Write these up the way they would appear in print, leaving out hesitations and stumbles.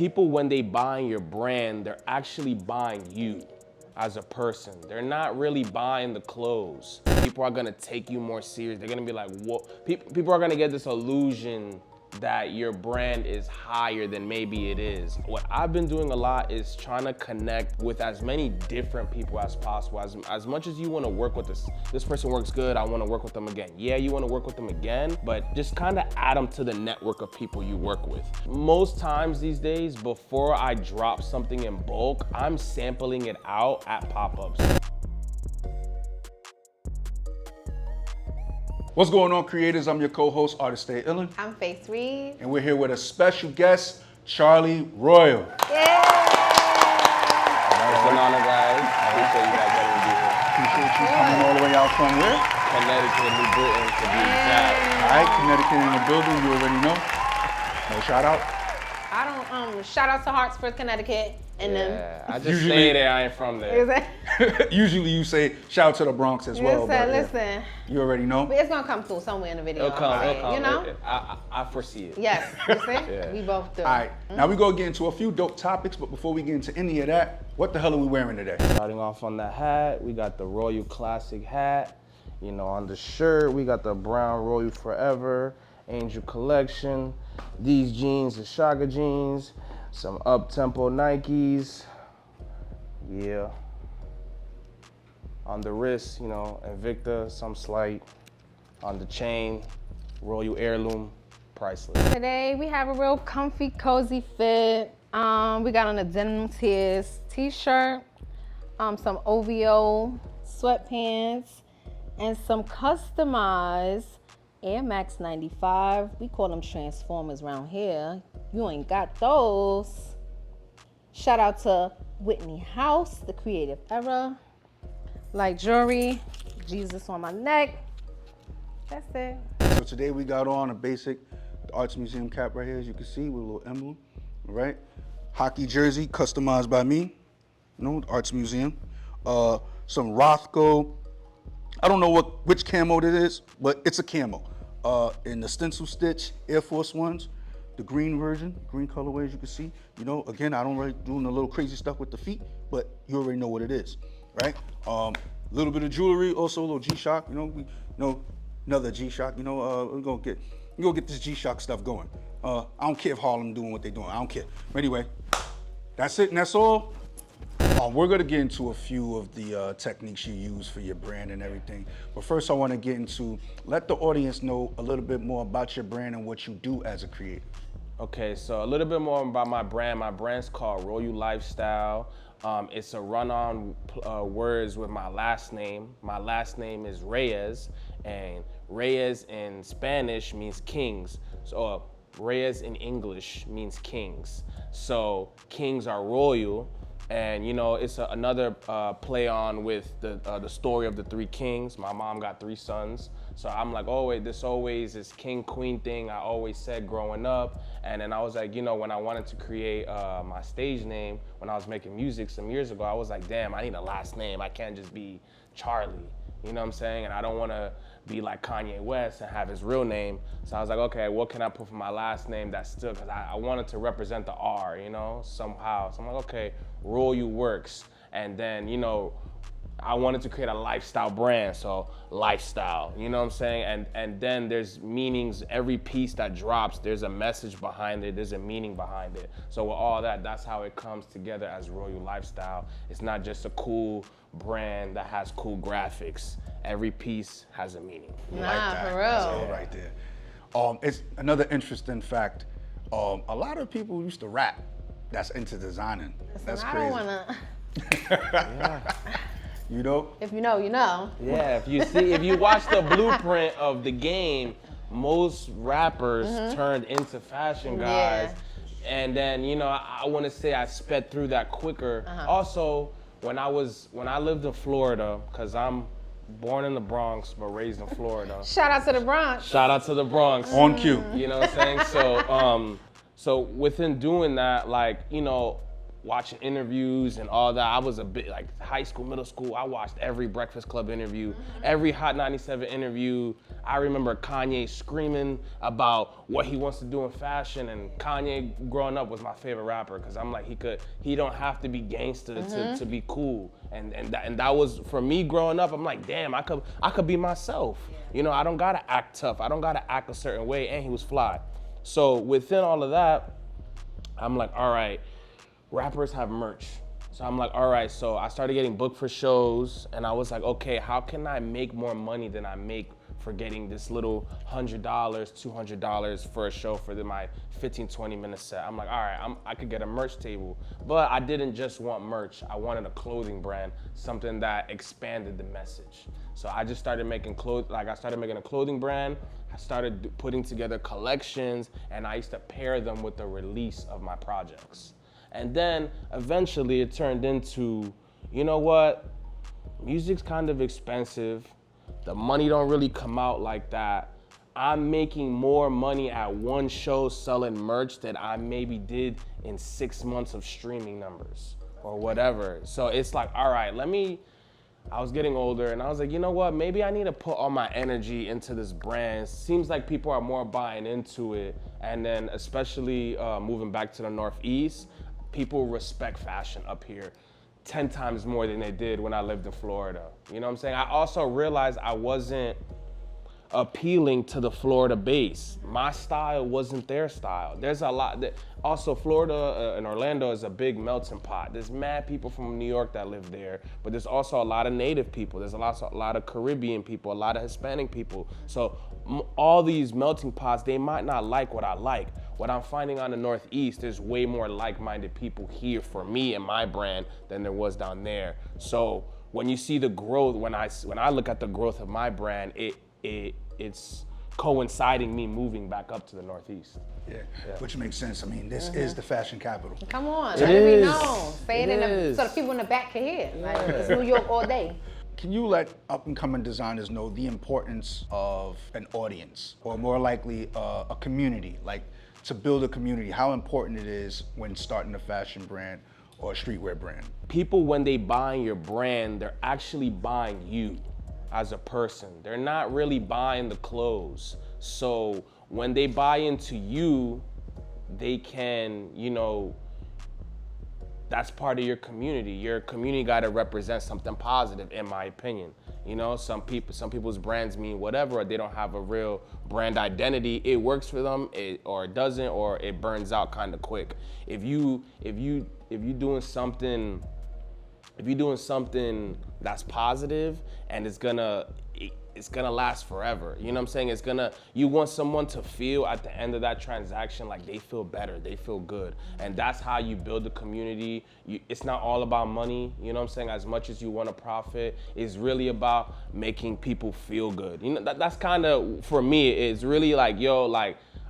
people, when they buying your brand, they're actually buying you as a person. They're not really buying the clothes. People are gonna take you more serious. They're gonna be like, whoa. People are gonna get this illusion that your brand is higher than maybe it is. What I've been doing a lot is trying to connect with as many different people as possible. As much as you wanna work with this person works good, I wanna work with them again. Yeah, you wanna work with them again, but just kinda add them to the network of people you work with. Most times these days, before I drop something in bulk, I'm sampling it out at pop-ups. What's going on, creators? I'm your co-host, Artis Stayillin. I'm Faith Reed. And we're here with a special guest, Charliee Royal. Yay! It's an honor, guys. I appreciate you guys letting me be here. Appreciate you coming all the way out from where? Connecticut, New Britain, to be exact. All right, Connecticut in the building, you already know. No shout out? I don't, shout out to Hartford, Connecticut, and Yeah, I just say there, I ain't from there. them. Usually you say shout out to the Bronx as well. But, Listen. You already know. It's gonna come through somewhere in the video. It'll come. You know? I foresee it. Yes, you see? Yeah. We both do. All right, now we're gonna get into a few dope topics, but before we get into any of that, what the hell are we wearing today? Starting off on the hat, we got the Royal Classic hat. You know, on the shirt, we got the brown Royal Forever, Angel Collection. These jeans, the Shaga jeans, some up-tempo Nikes. Yeah. On the wrist, you know, Invicta, some slight. On the chain, Royal Heirloom, priceless. Today we have a real comfy, cozy fit. We got on a denim tears t-shirt, some OVO sweatpants, and some customized Air Max 95. We call them Transformers around here. You ain't got those. Shout out to Whitney House, the creative era. Like jewelry, Jesus on my neck. That's it. So today we got on a basic Arts Museum cap right here, as you can see, with a little emblem, all right? Hockey jersey, customized by me, you know, Arts Museum. Some Rothko, I don't know which camo it is, but it's a camo. In the stencil stitch Air Force Ones, the green version, green colorway, as you can see. You know, again, I don't really doing a little crazy stuff with the feet, but you already know what it is, right? Little bit of jewelry, also a little G-Shock, you know, another G-Shock, you know, we're gonna get this G-Shock stuff going. I don't care if Harlem doing what they're doing, I don't care. But anyway, that's it and that's all. We're gonna get into a few of the techniques you use for your brand and everything. But first I wanna get into, let the audience know a little bit more about your brand and what you do as a creative. Okay, so a little bit more about my brand. My brand's called Royal Lifestyle. It's a run-on words with my last name. My last name is Reyes, and Reyes in Spanish means kings. So Reyes in English means kings. So kings are royal, and you know it's another play on with the story of the three kings. My mom got 3 sons, so I'm like, oh wait, this always is king queen thing. I always said growing up, and then I was like, you know, when I wanted to create my stage name when I was making music some years ago, I was like, damn, I need a last name. I can't just be Charlie. You know what I'm saying? And I don't want to be like Kanye West and have his real name. So I was like, okay, what can I put for my last name that's still, because I wanted to represent the R, you know, somehow. So I'm like, okay, Royal works. And then, you know, I wanted to create a lifestyle brand, so lifestyle, you know what I'm saying? And then there's meanings, every piece that drops, there's a message behind it, there's a meaning behind it. So with all that, that's how it comes together as Royal Lifestyle. It's not just a cool brand that has cool graphics. Every piece has a meaning. Nah, Like that. for real. That's all right there. It's another interesting fact. A lot of people used to rap that's into designing. Listen, That's I crazy. don't wanna. Yeah. You know? If you know, you know. Yeah, if you watch the blueprint of the game, most rappers turned into fashion guys. Yeah. And then, you know, I want to say I sped through that quicker. Also, when I lived in Florida, because I'm born in the Bronx but raised in Florida. Shout out to the Bronx. Shout out to the Bronx. On cue. You know what I'm saying? So within doing that, like, you know, watching interviews and all that. I was a bit like high school, middle school. I watched every Breakfast Club interview, every Hot 97 interview. I remember Kanye screaming about what he wants to do in fashion, and Kanye growing up was my favorite rapper because I'm like, he don't have to be gangster to be cool. And that was, for me growing up, I'm like, damn, I could be myself. You know, I don't gotta act tough. I don't gotta act a certain way, and he was fly. So within all of that, I'm like, all right, rappers have merch. So I'm like, all right, so I started getting booked for shows, and I was like, okay, how can I make more money than I make for getting this little $100, $200 for a show for my 15, 20-minute set? I'm like, all right, I could get a merch table. But I didn't just want merch. I wanted a clothing brand, something that expanded the message. So I just started making clothes, like I started making a clothing brand. I started putting together collections, and I used to pair them with the release of my projects. And then eventually it turned into, you know what? Music's kind of expensive. The money don't really come out like that. I'm making more money at one show selling merch than I maybe did in 6 months of streaming numbers or whatever. So it's like, all right, I was getting older, and I was like, you know what? Maybe I need to put all my energy into this brand. Seems like people are more buying into it. And then especially moving back to the Northeast, people respect fashion up here 10 times more than they did when I lived in Florida. You know what I'm saying? I also realized I wasn't appealing to the Florida base. My style wasn't their style. There's a lot that, also Florida and Orlando is a big melting pot. There's mad people from New York that live there, but there's also a lot of native people. There's a lot of Caribbean people, a lot of Hispanic people. So all these melting pots, they might not like what I like. What I'm finding on the Northeast, there's way more like-minded people here for me and my brand than there was down there. So when you see the growth, when I look at the growth of my brand, it's coinciding me moving back up to the Northeast. Yeah, which makes sense. I mean, this is the fashion capital. Come on, It let it be is. known. Say it so the people in the back can hear. Like, it's New York all day. Can you let up-and-coming designers know the importance of an audience, or more likely a community, like to build a community, how important it is when starting a fashion brand or a streetwear brand? People, when they buying your brand, they're actually buying you as a person. They're not really buying the clothes. So when they buy into you, they can, you know, that's part of your community. Your community gotta represent something positive, in my opinion. You know, some people's brands mean whatever, or they don't have a real brand identity. It works for them, or it doesn't, or it burns out kind of quick. If you doing something that's positive and it's gonna last forever. You know what I'm saying? You want someone to feel at the end of that transaction like they feel better, they feel good. And that's how you build a community. It's not all about money, you know what I'm saying? As much as you want to profit, it's really about making people feel good. You know, that's kind of, for me, it's really like,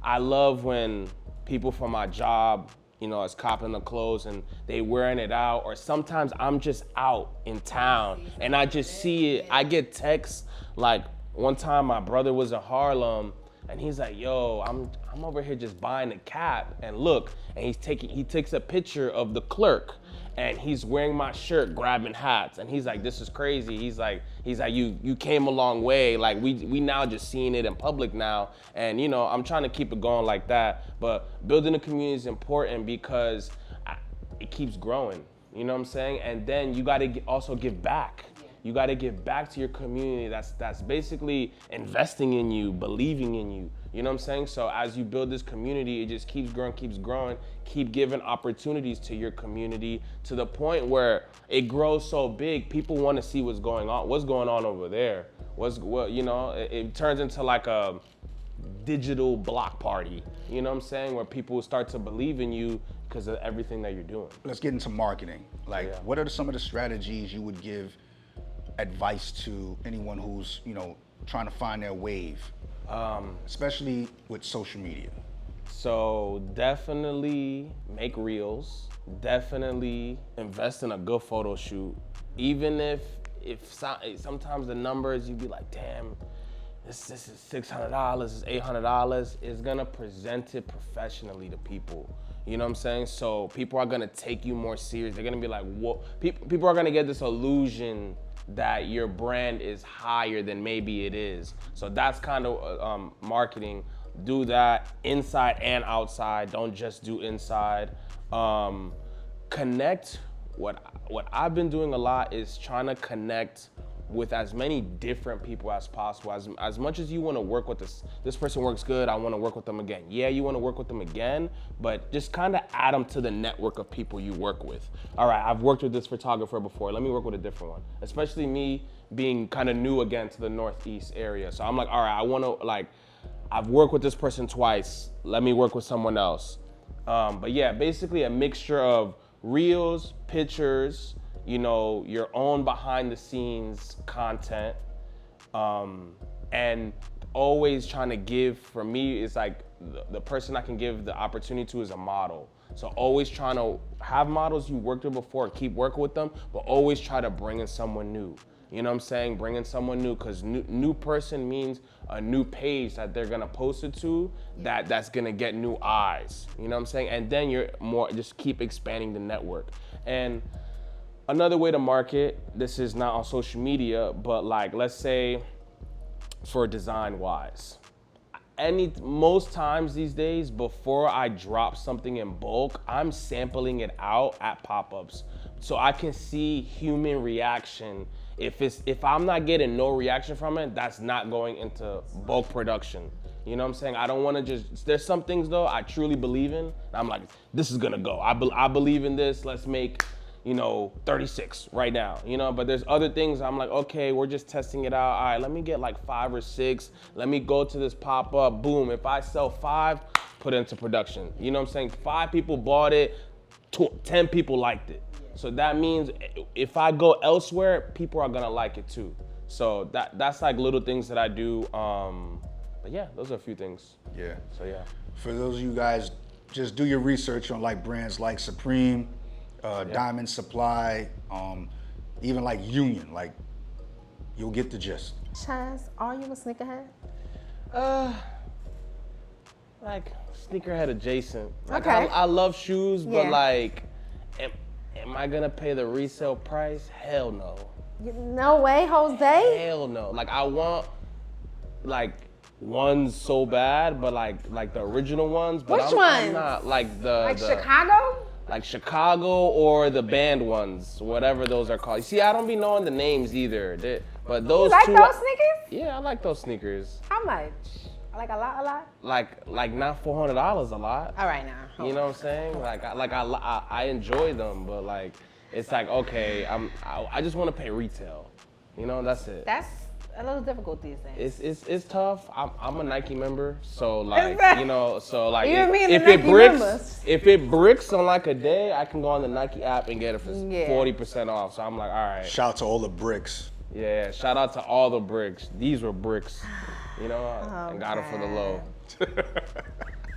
I love when people from my job, you know, is copping the clothes and they wearing it out, or sometimes I'm just out in town and I just see it. I get texts, like one time my brother was in Harlem and he's like, yo, I'm over here just buying a cap, and look, and he takes a picture of the clerk and he's wearing my shirt, grabbing hats, and he's like, this is crazy. He's like, you came a long way. Like we now just seeing it in public now, and you know, I'm trying to keep it going like that. But building a community is important because it keeps growing. You know what I'm saying? And then you got to also give back. You got to give back to your community. That's basically investing in you, believing in you. You know what I'm saying? So as you build this community, it just keeps growing, keep giving opportunities to your community to the point where it grows so big, people want to see what's going on over there. It turns into like a digital block party, you know what I'm saying? Where people start to believe in you because of everything that you're doing. Let's get into marketing. What are some of the strategies you would give advice to anyone who's, you know, trying to find their wave? Especially with social media. So definitely make reels, definitely invest in a good photo shoot. Even if sometimes the numbers, you'd be like, damn, this is $600, this is $800, it's gonna present it professionally to people. You know what I'm saying? So people are gonna take you more serious. They're gonna be like, what? People are gonna get this illusion that your brand is higher than maybe it is. So that's kind of marketing. Do that inside and outside. Don't just do inside. Connect. What I've been doing a lot is trying to connect with as many different people as possible. As much as you want to work with this person works good, I want to work with them again. Yeah, you want to work with them again, but just kind of add them to the network of people you work with. All right, I've worked with this photographer before. Let me work with a different one. Especially me being kind of new again to the Northeast area. So I'm like, all right, I want to I've worked with this person twice. Let me work with someone else. But yeah, basically a mixture of reels, pictures, your own behind the scenes content, and always trying to give, for me, it's like the person I can give the opportunity to is a model. So always trying to have models you worked with before and keep working with them, but always try to bring in someone new. You know what I'm saying? Bring in someone new, because new person means a new page that they're gonna post it to that's gonna get new eyes. You know what I'm saying? And then you're just keep expanding the network. And another way to market, this is not on social media, but like, let's say for design wise, most times these days, before I drop something in bulk, I'm sampling it out at pop-ups so I can see human reaction. If I'm not getting no reaction from it, that's not going into bulk production. You know what I'm saying? I don't want to there's some things though I truly believe in. I'm like, this is gonna go. I believe in this. Let's make 36 right now, but there's other things I'm like, okay, we're just testing it out. All right, let me get like 5 or 6. Let me go to this pop-up, boom. If I sell 5, put it into production. You know what I'm saying? 5 people bought it, 10 people liked it. So that means if I go elsewhere, people are gonna like it too. So that's like little things that I do. But yeah, those are a few things. Yeah. So yeah. For those of you guys, just do your research on like brands like Supreme, Diamond Supply, even like Union, like you'll get the gist. Chaz, are you a sneakerhead? Like sneakerhead adjacent. Like, Okay. I love shoes, but Yeah. like, am I gonna pay the resale price? Hell no. No way, Jose. Hell no. Like I want like ones so bad, but like the original ones. But Which I'm ones? not like the Chicago? like Chicago or the band ones, whatever those are called. You see, I don't be knowing the names either. But those You like two. those sneakers? Yeah, I like those sneakers. How much? Like a lot? Like not $400 a lot. All right now. You know what I'm saying? I enjoy them, but like it's like, okay, I just want to pay retail. That's it. That's a little difficult these days. It's tough. I'm a Nike member, so like so like You mean if the it Nike bricks members? if it bricks on like a day, I can go on the Nike app and get it for Yeah. 40% off. So I'm like, all right. Shout out to all the bricks. Yeah, shout out to all the bricks. These were bricks. I got it for the low.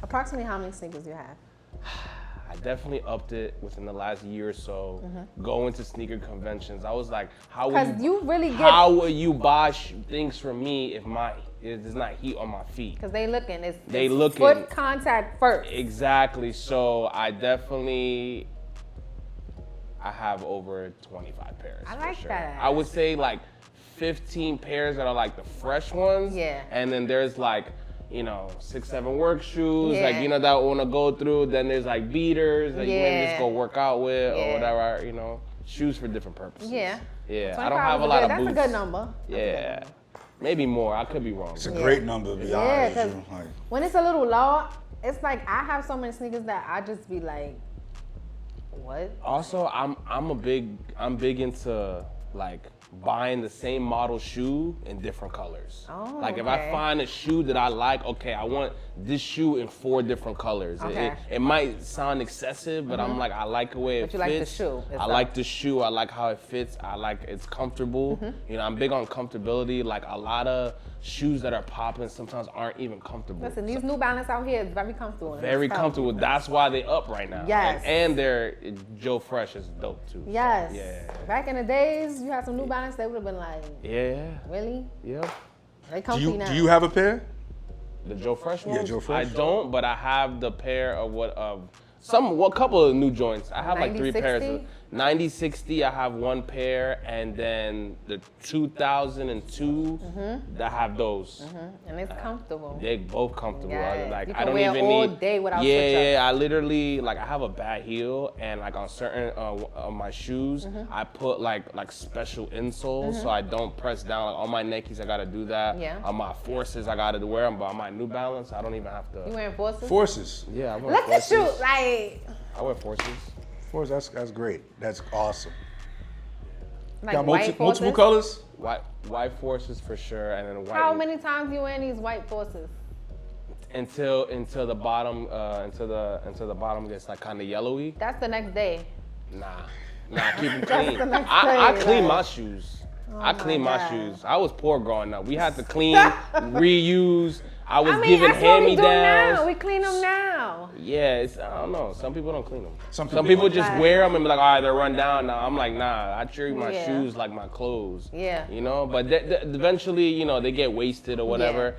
Approximately how many sneakers you have? I definitely upped it within the last year or so. Mm-hmm. Going to sneaker conventions, I was like, Because you really get. how will you buy things from me if there's not heat on my feet? Because they looking. It's looking. foot contact first. Exactly. So I have over 25 pairs. I for like sure. that. I would say like 15 pairs that are like the fresh ones. Yeah. And then there's like 6, 7 work shoes, Yeah. like that I want to go through. Then there's like beaters that you maybe just go work out with or whatever. Shoes for different purposes. Yeah. Yeah. 25 I don't have a is lot of good. boots. That's a good number. Yeah. Maybe more. I could be wrong. It's a great number, to be honest because with you. Like, when it's a little low, it's like I have so many sneakers that I just be like, what? Also, I'm big into like buying the same model shoe in different colors. Oh, like if I okay. find a shoe that I like, okay, I want this shoe in 4 different colors. Okay. It might sound excessive, but I'm like, I like the way it But you like the fits. shoe I itself. like the shoe. I like how it fits. I like it's comfortable. I'm big on comfortability. Like a lot of shoes that are popping sometimes aren't even comfortable. Listen, these New Balance out here is very comfortable. Very comfortable. That's why they up right now. Yes. And their Joe Fresh is dope too. Yes. Yeah. Back in the days, you had some New Balance, they would have been like, Yeah. really? Yep. They comfy now. do you have a pair? The Joe Fresh ones? Joe Fresh. I don't, but I have the pair of couple of new joints. I have like 3 pairs. 90-60? 90-60, I have 1 pair, and then the 2002, I have those. And it's comfortable. They both comfortable. Yeah, Like you I can don't wear even all need. day without yeah, switch-ups. yeah. I literally like I have a bad heel, and like on certain of my shoes, I put like special insoles so I don't press down. Like on my Nikes, I gotta do that. Yeah. On my Forces, I gotta wear them. But on my New Balance, I don't even have to. You wearing Forces? Forces. Yeah, I wear Look at Forces. you, like I wear Forces. Forces, that's great. That's awesome. Got white multiple Forces? colors? White Forces for sure, and then white. How many times you wearing these white Forces? Until the bottom until the bottom gets like kind of yellowy. That's the next day. Nah, keep them That's clean. the next I day, clean like- my shoes. I clean my God. shoes. I was poor growing up. We had to clean, reuse. I was I mean, giving that's what we do hand-me-downs. now. We clean them now. Yeah, I don't know. Some people don't clean them. Some Some people people just don't. wear them and be like, all right, they're run down now. I'm like, nah, I treat my Yeah. shoes like my clothes. Yeah. You know, but eventually, you know, they get wasted or whatever.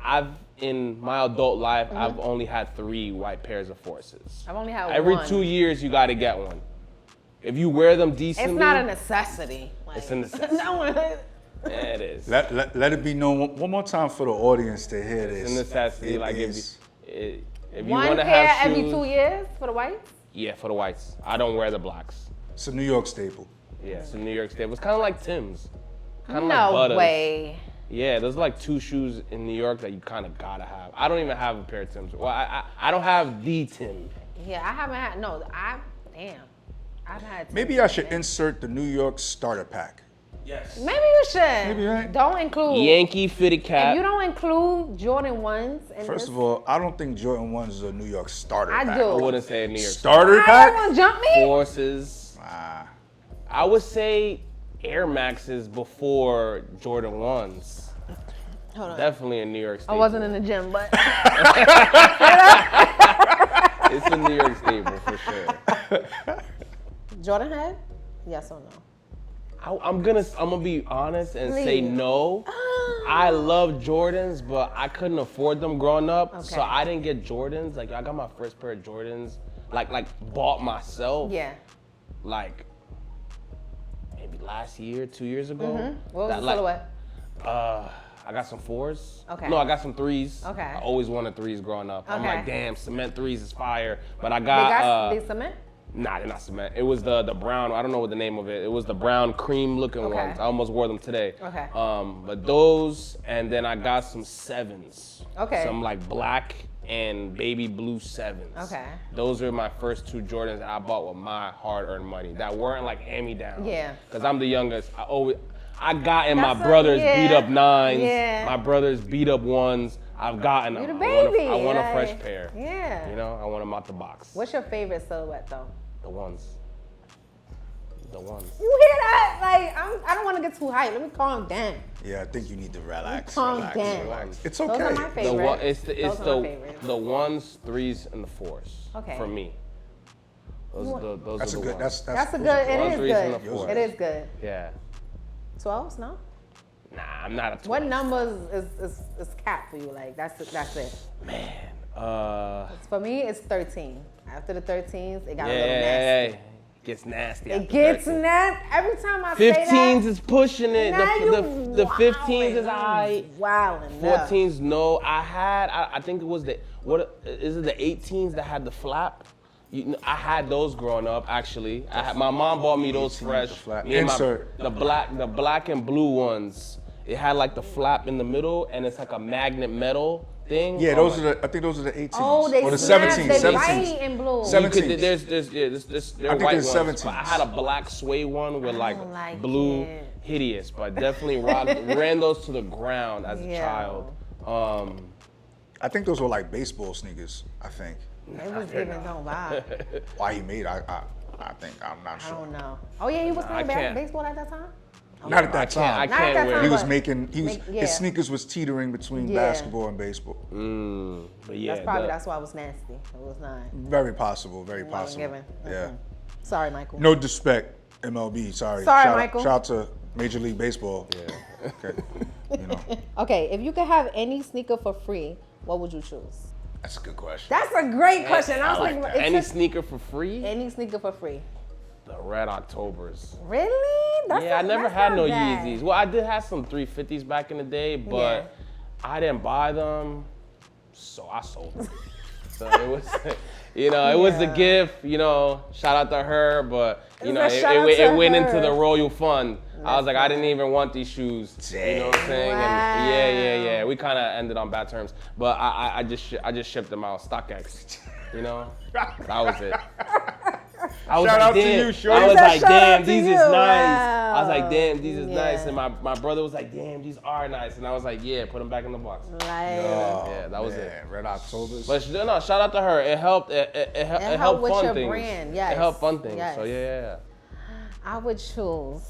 I've in my adult life, I've only had 3 white pairs of Forces. I've only had Every one. 2 years, you got to get one. If you wear them decently, It's not a necessity. Like, It's a necessity. no one. yeah, it is. Let it be known one more time for the audience to hear this. It's a necessity. It Like is. if you One want to pair have every shoes, 2 years for the whites? yeah, for the whites. I don't wear the blacks. It's a New York staple. Yeah, it's a New York State. It's kind of like Tim's. Kind of No like Butters. way. Yeah, there's like 2 shoes in New York that you kind of gotta have. I don't even have a pair of Tim's. Well, I don't have the Tim. Yeah, I haven't had, no, I've had. Maybe I should insert the New York starter pack. Yes. Maybe you should. Maybe, right? Don't include. Yankee fitted cap. If you don't include Jordan 1s. In First this, of all, I don't think Jordan 1 is a New York starter I pack. do. I wouldn't say New York Starter Are you pack? gonna jump me? Forces. Ah. I would say Air Maxes before Jordan 1s. Hold on. Definitely a New York I staple. wasn't in the gym, but. It's a New York staple for sure. Jordan head? Yes or no? I'm gonna be honest and say Please. no. I love Jordans, but I couldn't afford them growing up, so Okay. I didn't get Jordans. Like I got my first pair of Jordans, like bought myself. Yeah. Like maybe last year, 2 years ago. What was That, the like, silhouette? I got some 4s. Okay. No, I got some 3s. Okay. I always wanted 3s growing up. I'm Okay. like, damn, cement 3s is fire. But I They got, they cement? nah, they're not cement. It was the brown. I don't know what the name of it. It was the brown cream looking Okay. ones. I almost wore them today. Okay. But those, and then I got some 7s. Okay. Some like black and baby blue 7s. Okay. Those are my first 2 Jordans that I bought with my hard-earned money. That weren't like hand-me-downs. Yeah. Cause I'm the youngest. I got in my That's brother's yeah. beat up 9s. Yeah. My brother's beat up 1s. I've gotten them. You the baby. I want a like, fresh pair. Yeah. You know, I want them out the box. What's your favorite silhouette though? The ones. The ones. You hear that? Like, I don't want to get too hyped. Let me calm down. Yeah, I think you need to relax. Calm Relax, down. relax. It's Those okay. are my The favorite. one, it's Those are my favorites. the 1s, 3s, and the 4s. Okay. For me. Those That's are a the good. ones. That's a those good. are It One, is threes, and a good. four. It is good. Yeah. 12s, no? Nah, I'm not a 12. What numbers is cap for you? Like that's it. Man. For me, it's 13. After the 13s, it got a little Yeah. nasty. Gets nasty. It after gets 13. nasty. Every time I say that. 15s is pushing it. Now The 15s is high. Wildin'. 14s, no. I think it was the, is it the 18s that had the flap? I had those growing up, actually. My mom bought me those 18s with fresh. the flap. Me and Insert. the black and blue ones. It had like the flap in the middle, and it's like a magnet metal thing. Yeah, I'm those like, are the. I think those are the 18s. Oh, they or the snap, 17s. they 17s. white and blue. you 17s. could, there's they're I think white there's ones. 17s. But I had a black suede one with like, don't like blue, it. hideous. But definitely ran those to the ground as a Yeah. child. I think those were like baseball sneakers. I think. It was giving no vibe. Why he made? I think I'm not I sure. don't know. Oh yeah, he was I playing can't. baseball at that time. Not at that I time. Not at can't that wear. time, He was but- making. Yeah. His sneakers was teetering between Yeah. basketball and baseball. But yeah, That's why it was nasty. It was not. Very possible. Very It wasn't possible. given. Yeah. Sorry, Michael. No disrespect, MLB. Sorry. Sorry, shout, Michael. Shout out to Major League Baseball. Okay. You know. Okay, if you could have any sneaker for free, what would you choose? That's a good question. That's a great question. I was like thinking, that. Any sneaker for free? any sneaker for free. The Red Octobers. Really? Yeah, I never had no bad. Yeezys. Well, I did have some 350s back in the day, but I didn't buy them, so I sold them. So it was, it was a gift, shout out to her, but, it went into the Royal Fund. I was like, I didn't even want these shoes. You know what I'm saying? Wow. And yeah. We kind of ended on bad terms, but I just shipped them out, StockX. That was it. I was Shout like, out to damn. you, shorty. I was Shout like, out damn, to these you. is nice. Wow. I was like, damn, these is nice. Yeah. And my brother was like, damn, these are nice. And I was like, yeah, put them back in the box. Yeah, that was it. Red Octobers. But no, shout out to her. It helped. It helped with fund your things. brand, yes. It helped fund things. Yes. So yeah. I would choose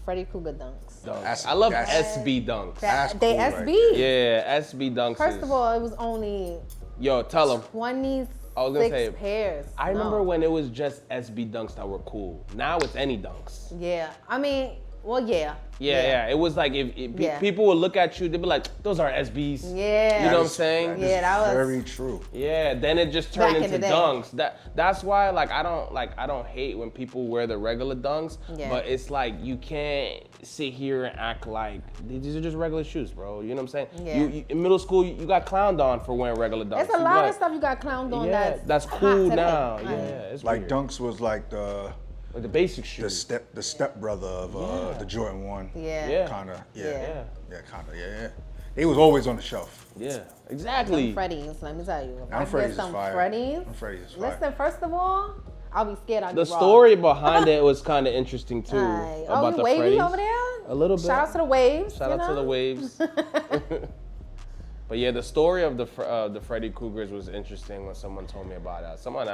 Freddy Krueger dunks. Dunks. I love that's- SB dunks. That's They cool right SB. Yeah, SB dunks. First of all, it was only yo, tell them. 26 I was gonna say, pairs. I remember No. when it was just SB dunks that were cool. Now it's any dunks. Yeah, I mean, well, yeah. Yeah. It was like if Yeah. people would look at you, they'd be like, "Those are SBs." Yeah. You know what I'm saying? Yeah, that was very true. Yeah. Then it just turned Back in into the day. dunks. That's why I don't hate when people wear the regular dunks, Yeah. but it's like you can't sit here and act like these are just regular shoes, bro. You know what I'm saying? Yeah. You in middle school you got clowned on for wearing regular dunks. There's a You lot like, of stuff you got clowned on Yeah, that's hot cool today. now. Right. Yeah, it's Like weird. Dunks was like the Like the basic shoes. step brother of the Jordan 1. Yeah. Yeah. Kinda. Yeah. Yeah. They was always on the shelf. Yeah, exactly. Freddy's, let me tell you. If Them I Freddy's get is some fire. Freddy's, Them Freddy's is fire. listen, first of all, I'll be scared I'll The get robbed. story behind it was kind of interesting too. Aye. About you the wavy Freddy's. over there? A little bit. Shout out to the waves. Shout out to the waves. But yeah, the story of the Freddy Cougars was interesting when someone told me about it. Someone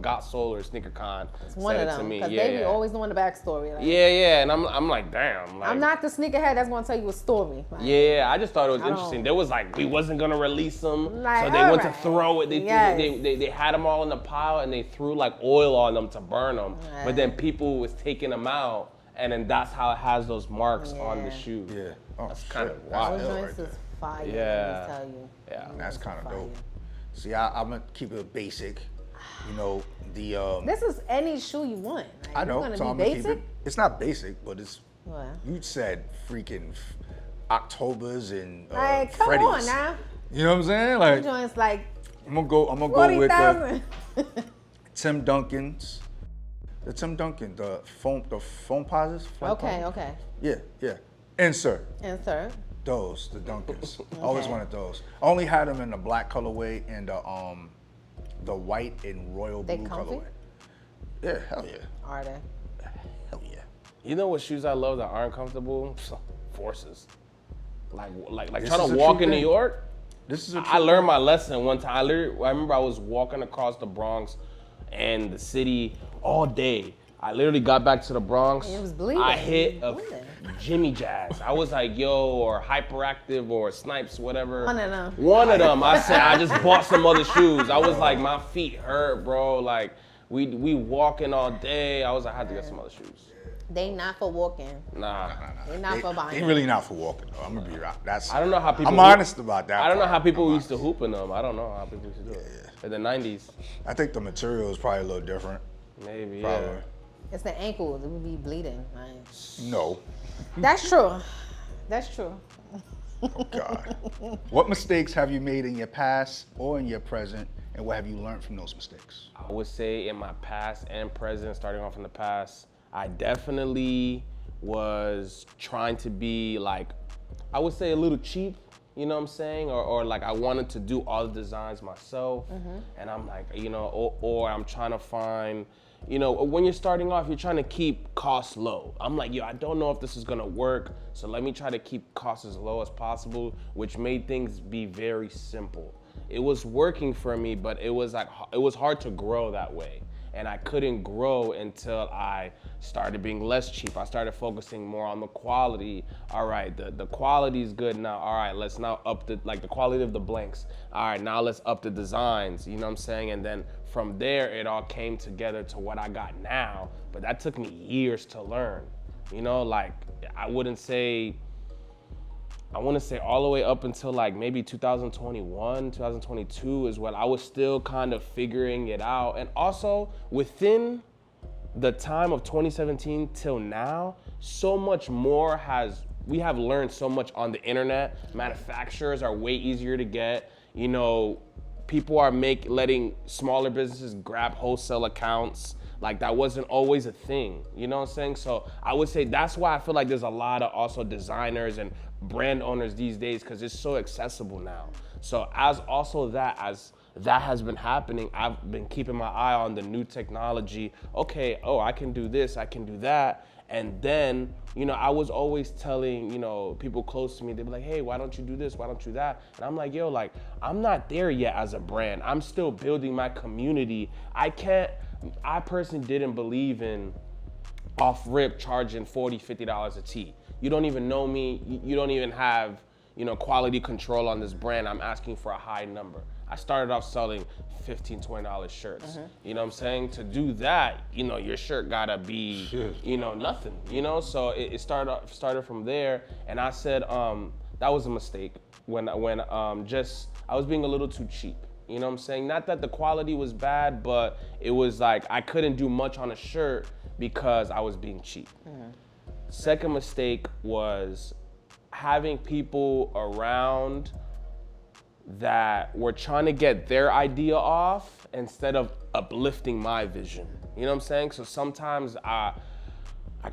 got sold or Sneaker Con One said of it to them, me. because Yeah, they be yeah. always knowing the backstory. Like, Yeah, and I'm like, damn. Like, I'm not the sneakerhead that's gonna tell you a story. Like, Yeah, I just thought it was I don't- interesting. There was like we wasn't gonna release them, Like, so they went to alright. throw it. Yes. They had them all in the pile and they threw like oil on them to burn them. But then Right. people was taking them out, and then that's how it has those marks on the Yeah. shoe. Yeah. Oh, That's shit. kinda That's wild. those ill joints right is there. fire. Yeah. Let me tell you. Yeah. That's kind of Fire. dope. See, I'm gonna keep it basic. You know, This is any shoe you want. Like, I know, It's so gonna I'm be gonna keep basic. it. It's not basic, but it's. What? You said freaking Octobers and Like, come Freddy's. on now. You know what I'm saying? Like, Joints like I'm gonna go with the 40,000. Tim Duncan's. The Tim Duncan, the foam posits. Okay. Yeah. Insert Insert. those, the Duncans. Always wanted those. I only had them in the black colorway and the white and royal They blue comfy? colorway. Yeah, hell yeah. Are they? Hell yeah. You know what shoes I love that aren't comfortable? Forces. Like This trying is to a walk true in New thing. York. This is a I learned my lesson one time. I remember I was walking across the Bronx and the city all day. I literally got back to the Bronx. It was bleeding. I It hit was a bleeding. Jimmy Jazz. I was like, yo, or Hyperactive or Snipes, whatever. One of them. One of them. I said, I just bought some other shoes. I was like, my feet hurt, bro. Like, we walking all day. I was like, I had to get some other shoes. They not for walking. Nah. They not for buying. They really not for walking though. I'm gonna be right. I don't know how people. I'm honest about that. I don't know part. how people I'm used to honest. hoop in them. I don't know how people used to do it. In the 90s, I think the material is probably a little different. maybe. Probably. Yeah. It's the ankles. It would be bleeding. Like, No. that's true. That's true. Oh God. What mistakes have you made in your past or in your present, and what have you learned from those mistakes? I would say in my past and present, starting off in the past, I definitely was trying to be like, I would say a little cheap, you know what I'm saying? Or like I wanted to do all the designs myself. And I'm like, or I'm trying to find, when you're starting off, you're trying to keep costs low. I'm like, I don't know if this is gonna work, so let me try to keep costs as low as possible, which made things be very simple. It was working for me, but it was hard to grow that way. And I couldn't grow until I started being less cheap. I started focusing more on the quality. All right, the quality is good now. All right, let's now up the quality of the blanks. All right, now let's up the designs, you know what I'm saying? And then from there, it all came together to what I got now. But that took me years to learn. I wouldn't say I want to say all the way up until like maybe 2021, 2022 is when I was still kind of figuring it out. And also within the time of 2017 till now, so much more we have learned so much on the internet. Manufacturers are way easier to get. You know, people are letting smaller businesses grab wholesale accounts. Like that wasn't always a thing, you know what I'm saying? So I would say that's why I feel like there's a lot of also designers and brand owners these days, because it's so accessible now. So as that has been happening, I've been keeping my eye on the new technology. Okay, I can do this, I can do that. And then, you know, I was always telling, you know, people close to me, they'd be like, hey, why don't you do this? Why don't you do that? And I'm like, yo, like, I'm not there yet as a brand. I'm still building my community. I personally didn't believe in off rip charging $40, $50 a tee. You don't even know me. You don't even have, you know, quality control on this brand. I'm asking for a high number. I started off selling $15, $20 shirts. You know what I'm saying? To do that, you know, your shirt gotta be, you know, nothing, you know? So it started from there. And I said, that was a mistake when I was being a little too cheap. You know what I'm saying? Not that the quality was bad, but it was like I couldn't do much on a shirt because I was being cheap. Second mistake was having people around that were trying to get their idea off instead of uplifting my vision. You know what I'm saying? So sometimes I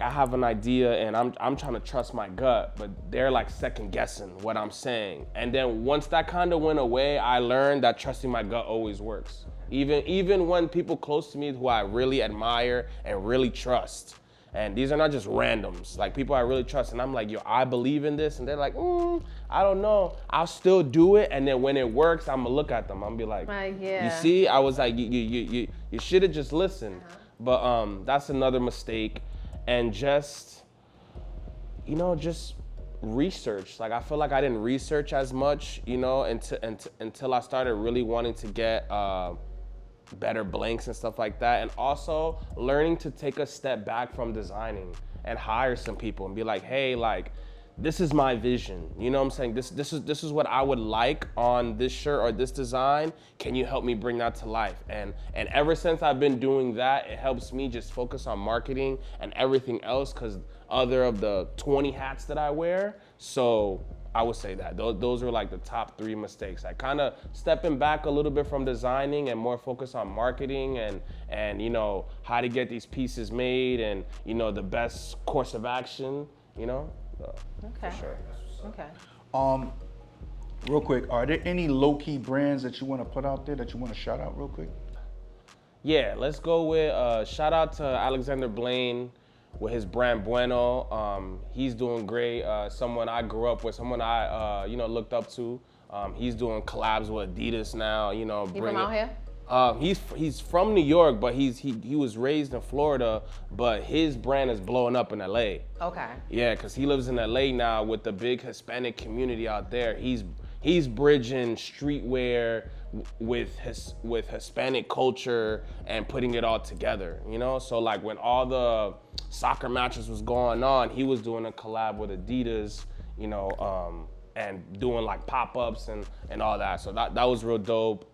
have an idea and I'm trying to trust my gut, but they're like second guessing what I'm saying. And then once that kind of went away, I learned that trusting my gut always works. Even when people close to me who I really admire and really trust, and these are not just randoms, like people I really trust, and I'm like, yo, I believe in this, and they're like, I don't know, I'll still do it, and then when it works, I'm gonna look at them, I'm gonna be like, yeah. You see, I was like, you should have just listened. But that's another mistake. And just, you know, just research. Like I feel like I didn't research as much, you know, until I started really wanting to get better blanks and stuff like that. And also learning to take a step back from designing and hire some people and be like, hey, like, this is my vision. You know what I'm saying? This is what I would like on this shirt or this design. Can you help me bring that to life? And ever since I've been doing that, it helps me just focus on marketing and everything else, because other of the 20 hats that I wear. So I would say that those are like the top 3 mistakes. I kind of stepping back a little bit from designing and more focus on marketing and you know, how to get these pieces made and, you know, the best course of action, you know. Okay. For sure. Okay. Real quick, are there any low-key brands that you want to put out there that you want to shout out real quick? Yeah, let's go with shout out to Alexander Blaine with his brand Bueno. He's doing great. Someone I grew up with, someone I you know, looked up to. He's doing collabs with Adidas now. You know, You from out here? He's from New York, but he was raised in Florida, but his brand is blowing up in LA. Okay. Yeah, because he lives in LA now with the big Hispanic community out there. He's bridging streetwear with Hispanic culture and putting it all together, you know? So like when all the soccer matches was going on, he was doing a collab with Adidas, you know, and doing like pop-ups and all that. So that was real dope.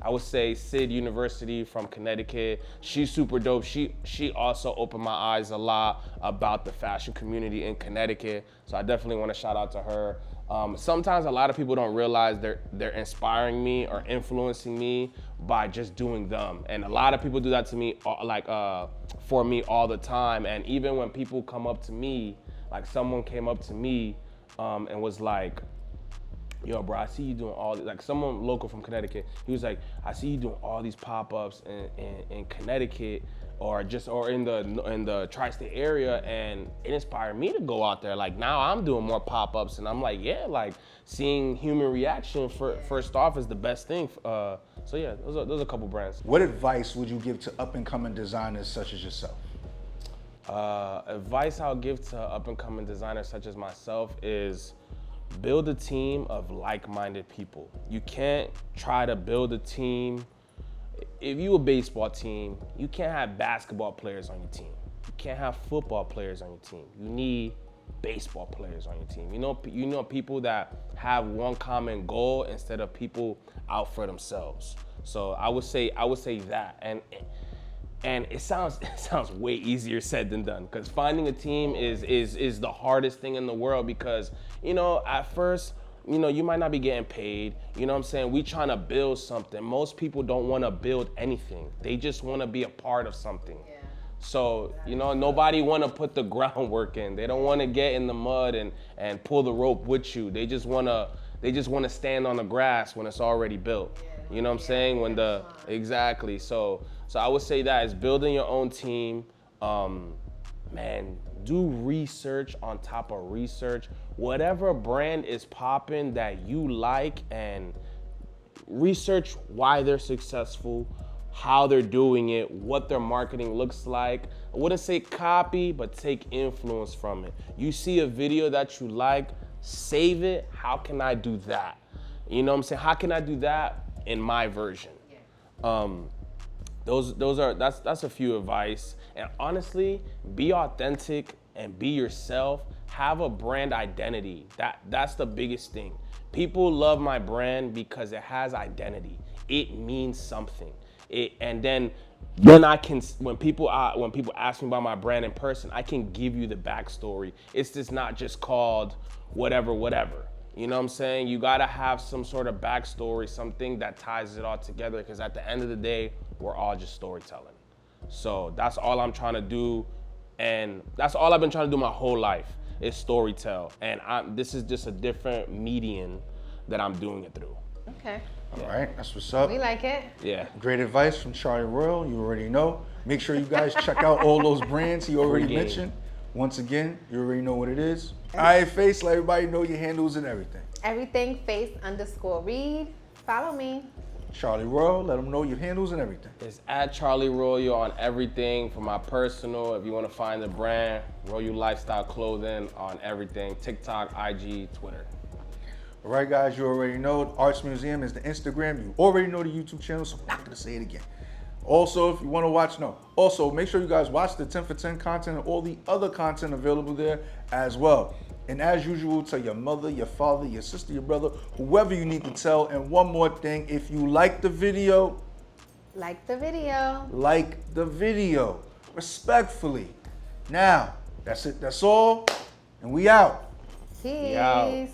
I would say Sid University from Connecticut. She's super dope. She also opened my eyes a lot about the fashion community in Connecticut. So I definitely want to shout out to her. Sometimes a lot of people don't realize they're inspiring me or influencing me by just doing them. And a lot of people do that to me, for me all the time. And even when people come up to me, like someone came up to me and was like, yo, bro, I see you doing all, like someone local from Connecticut, he was like, I see you doing all these pop-ups in Connecticut or in the tri-state area, and it inspired me to go out there. Like now I'm doing more pop-ups, and I'm like, yeah, like seeing human reaction first off is the best thing. So yeah, those are a couple brands. What advice would you give to up-and-coming designers such as yourself? Advice I'll give to up-and-coming designers such as myself is build a team of like-minded people. You can't try to build a team. If you a baseball team, you can't have basketball players on your team. You can't have football players on your team. You need baseball players on your team. You know people that have one common goal instead of people out for themselves. So I would say that, and it sounds way easier said than done, because finding a team is the hardest thing in the world, because at first you might not be getting paid. You know what I'm saying? We trying to build something. Most people don't want to build anything. They just want to be a part of something. Yeah. So, nobody want to put the groundwork in. They don't want to get in the mud and pull the rope with you. They just want to stand on the grass when it's already built. Yeah. You know what I'm saying? Exactly. So I would say that is building your own team. Man, do research on top of research. Whatever brand is popping that you like, and research why they're successful, how they're doing it, what their marketing looks like. I wouldn't say copy, but take influence from it. You see a video that you like, save it. How can I do that? You know what I'm saying? How can I do that in my version? Yeah. That's a few advice. And honestly, be authentic and be yourself. Have a brand identity. That's the biggest thing. People love my brand because it has identity. It means something. And then I can, when people ask me about my brand in person, I can give you the backstory. It's just not just called whatever. You know what I'm saying? You gotta have some sort of backstory, something that ties it all together, because at the end of the day, we're all just storytelling. So that's all I'm trying to do, and that's all I've been trying to do my whole life, is storytell. And this is just a different medium that I'm doing it through. Okay. All right, that's what's up. We like it. Yeah. Great advice from Charliee Royal. You already know. Make sure you guys check out all those brands he already mentioned. Once again, you already know what it is. All right, Face, let everybody know your handles and everything. Everything Face_Reed. Follow me. Charliee Royal, let them know your handles and everything. It's at Charliee Royal on everything. For my personal, if you want to find the brand, Royal Lifestyle Clothing on everything. TikTok, IG, Twitter. All right, guys, you already know Arts Museum is the Instagram. You already know the YouTube channel, so I'm not going to say it again. Also, if you want to watch, Also, make sure you guys watch the 10 for 10 content and all the other content available there as well. And as usual, tell your mother, your father, your sister, your brother, whoever you need to tell. And one more thing, if you like the video, like the video. Like the video. Respectfully. Now, that's it. That's all. And we out. Peace. We out.